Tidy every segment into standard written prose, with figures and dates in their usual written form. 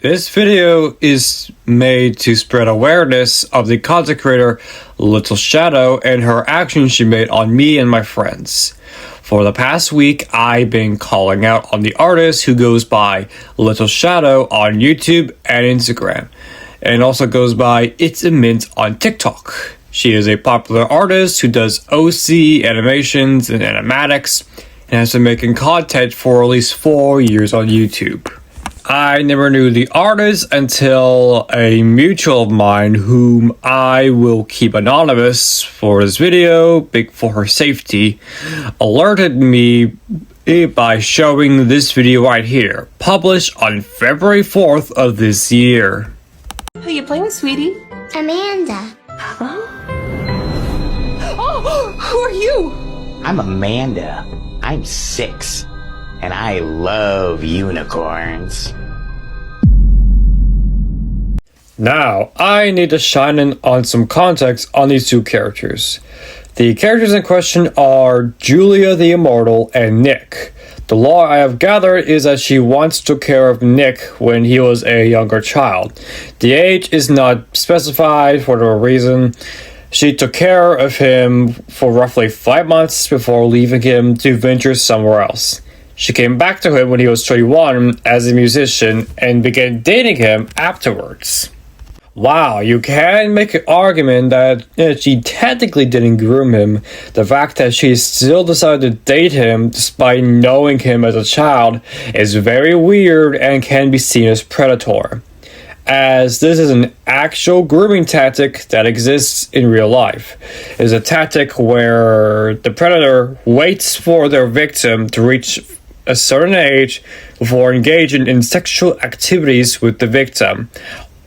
This video is made to spread awareness of the content creator Little Shadow and her actions she made on me and my friends. For the past week, I've been calling out on the artist who goes by Little Shadow on YouTube and Instagram, and also goes by It's a Mint on TikTok. She is a popular artist who does OC animations and animatics, and has been making content for at least 4 years on YouTube. I never knew the artist until a mutual of mine, whom I will keep anonymous for this video, big for her safety, alerted me by showing this video right here, published on February 4th of this year. Who you playing with, sweetie? Amanda. Huh? Oh, who are you? I'm Amanda. I'm 6. And I love unicorns. Now, I need to shine in on some context on these two characters. The characters in question are Julia the Immortal and Nick. The lore I have gathered is that she once took care of Nick when he was a younger child. The age is not specified for the reason. She took care of him for roughly 5 months before leaving him to venture somewhere else. She came back to him when he was 21 as a musician and began dating him afterwards. Wow, you can make an argument that she technically didn't groom him. The fact that she still decided to date him despite knowing him as a child is very weird and can be seen as predatory, as this is an actual grooming tactic that exists in real life. It is a tactic where the predator waits for their victim to reach a certain age before engaging in sexual activities with the victim.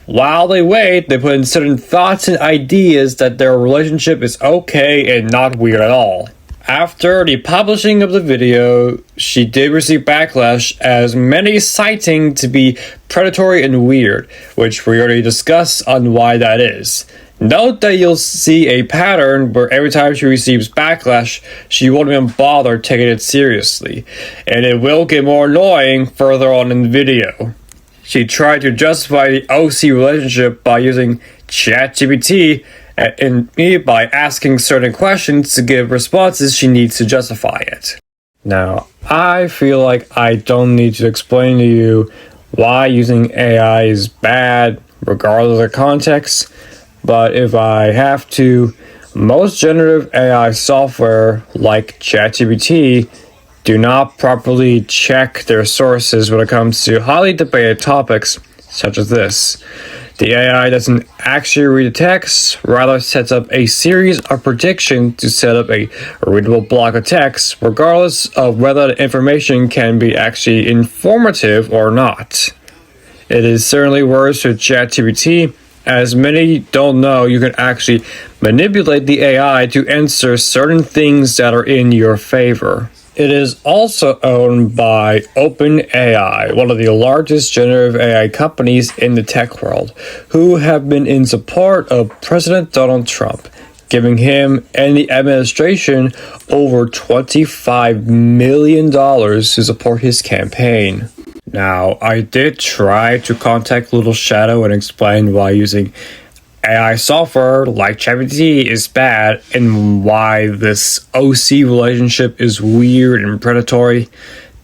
While they wait, they put in certain thoughts and ideas that their relationship is okay and not weird at all. After the publishing of the video, she did receive backlash, as many citing to be predatory and weird, which we already discussed on why that is. Note that you'll see a pattern where every time she receives backlash, she won't even bother taking it seriously, and it will get more annoying further on in the video. She tried to justify the OC relationship by using ChatGPT and by asking certain questions to give responses she needs to justify it. Now, I feel like I don't need to explain to you why using AI is bad, regardless of context. But if I have to, most generative AI software like ChatGPT do not properly check their sources when it comes to highly debated topics such as this. The AI doesn't actually read the text, rather sets up a series of predictions to set up a readable block of text, regardless of whether the information can be actually informative or not. It is certainly worse with ChatGPT, as many don't know you can actually manipulate the AI to answer certain things that are in your favor. It is also owned by OpenAI, one of the largest generative AI companies in the tech world, who have been in support of President Donald Trump, giving him and the administration over $25 million to support his campaign. Now, I did try to contact Little Shadow and explain why using AI software like ChatGPT is bad and why this OC relationship is weird and predatory,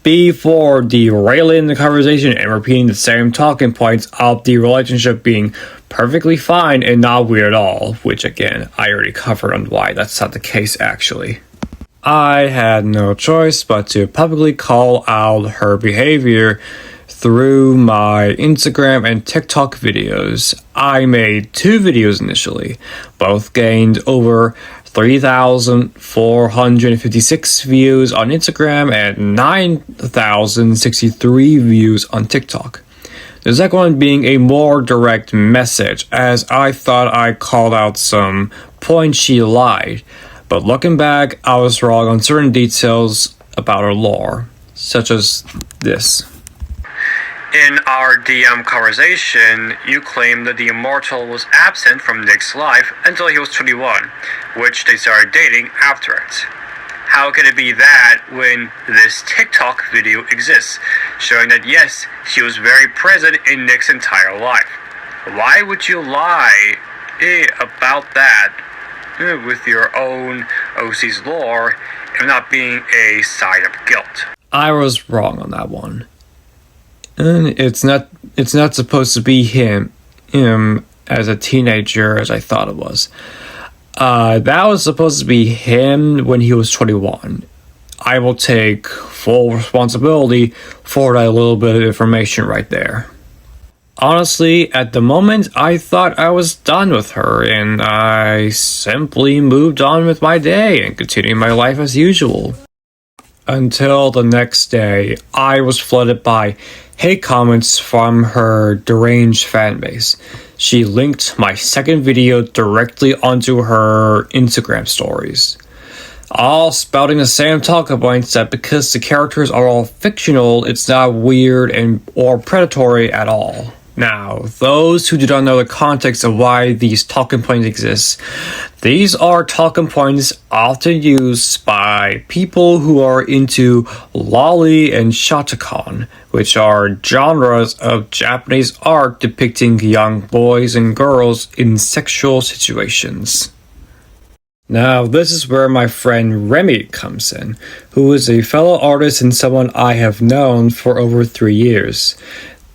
before derailing the conversation and repeating the same talking points of the relationship being perfectly fine and not weird at all, which again, I already covered on why that's not the case actually. I had no choice but to publicly call out her behavior through my Instagram and TikTok videos. I made 2 videos initially. Both gained over 3,456 views on Instagram and 9,063 views on TikTok. The second one being a more direct message, as I thought I called out some points she lied. But looking back, I was wrong on certain details about her lore, such as this. In our DM conversation, you claimed that the Immortal was absent from Nick's life until he was 21, which they started dating after it. how could it be that when this TikTok video exists, showing that yes, she was very present in Nick's entire life? Why would you lie about that with your own OC's lore and not being a sign of guilt? I was wrong on that one. And it's not supposed to be him as a teenager as I thought it was. That was supposed to be him when he was 21. I will take full responsibility for that little bit of information right there. Honestly, at the moment, I thought I was done with her, and I simply moved on with my day and continued my life as usual. Until the next day, I was flooded by hate comments from her deranged fanbase. She linked my second video directly onto her Instagram stories, all spouting the same talking points that because the characters are all fictional, it's not weird or predatory at all. Now, those who do not know the context of why these talking points exist, these are talking points often used by people who are into lolly and shotacon, which are genres of Japanese art depicting young boys and girls in sexual situations. Now, this is where my friend Remy comes in, who is a fellow artist and someone I have known for over 3 years.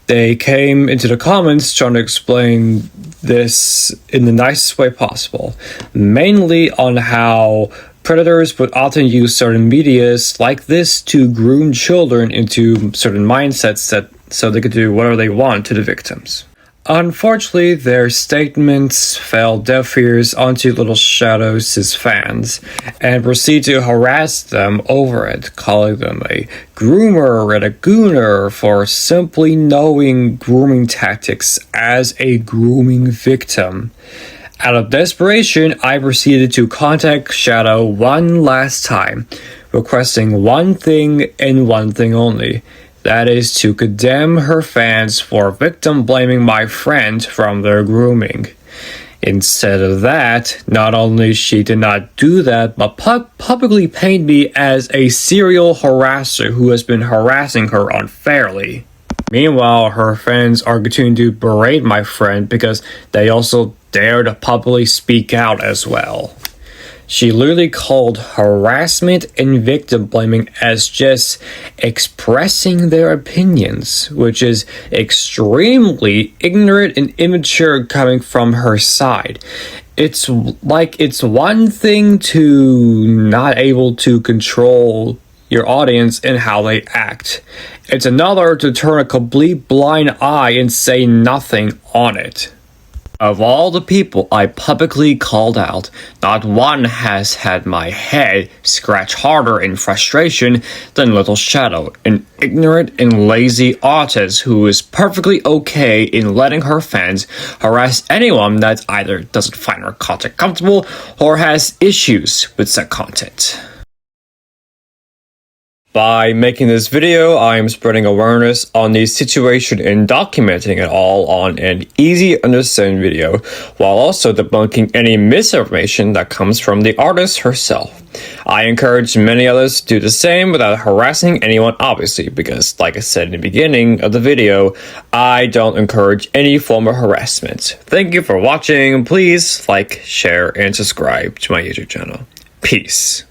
They came into the comments trying to explain this in the nicest way possible, mainly on how predators would often use certain medias like this to groom children into certain mindsets so they could do whatever they want to the victims. Unfortunately, their statements fell deaf ears onto Little Shadows' fans and proceed to harass them over it, calling them a groomer and a gooner for simply knowing grooming tactics as a grooming victim. Out of desperation, I proceeded to contact Shadow one last time, requesting one thing and one thing only. That is to condemn her fans for victim blaming my friend from their grooming. Instead of that, not only she did not do that, but publicly paint me as a serial harasser who has been harassing her unfairly. Meanwhile, her fans are continuing to berate my friend because they also dare to publicly speak out as well. She literally called harassment and victim blaming as just expressing their opinions, which is extremely ignorant and immature coming from her side. It's like it's one thing to not able to control your audience and how they act. It's another to turn a complete blind eye and say nothing on it. Of all the people I publicly called out, not one has had my head scratch harder in frustration than Little Shadow, an ignorant and lazy artist who is perfectly okay in letting her fans harass anyone that either doesn't find her content comfortable or has issues with said content. By making this video, I am spreading awareness on the situation and documenting it all on an easy understanding video, while also debunking any misinformation that comes from the artist herself. I encourage many others to do the same without harassing anyone, obviously, because like I said in the beginning of the video, I don't encourage any form of harassment. Thank you for watching. Please like, share, and subscribe to my YouTube channel. Peace.